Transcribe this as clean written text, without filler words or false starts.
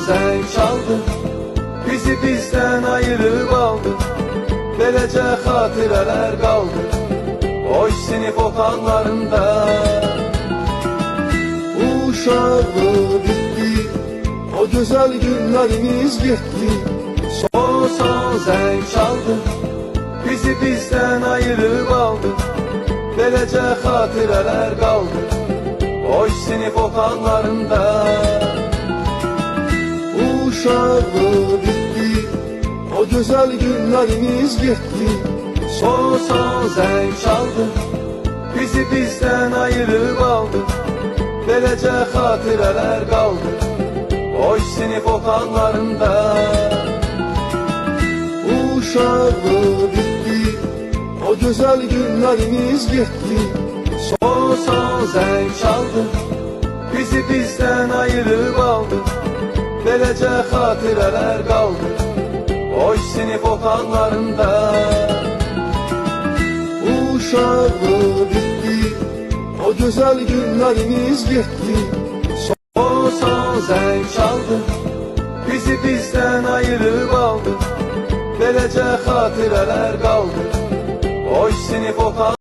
zəng çaldı, bizi bizdən ayırıb aldı. Beləcə xatirələr qaldı o sinif otaqlarında. Uşaqlıq bitdi, o gözəl günlərimiz getdi. Son zəng çaldı, bizi bizdən ayırıb aldı. Beləcə xatirələr qaldı o sinif otaqlarında. Uşaqlıq bitdi, o gözəl günlərimiz getdi. Son zəng çaldı, bizi bizdən ayırıb aldı. Beləcə xatirələr qaldı o sinif otaqlarında. Uşaqlıq bitdi, o gözəl günlərimiz getdi. Son zəng çaldı, bizi bizdən ayırıb aldı. Beləcə xatirələr qaldı o sinif otaqlarında. Uşaqlıq bitdi, o gözəl günlərimiz getdi. Son zəng çaldı, bizi bizdən ayırıb aldı. Beləcə xatirələr qaldı o sinif otaqlarında.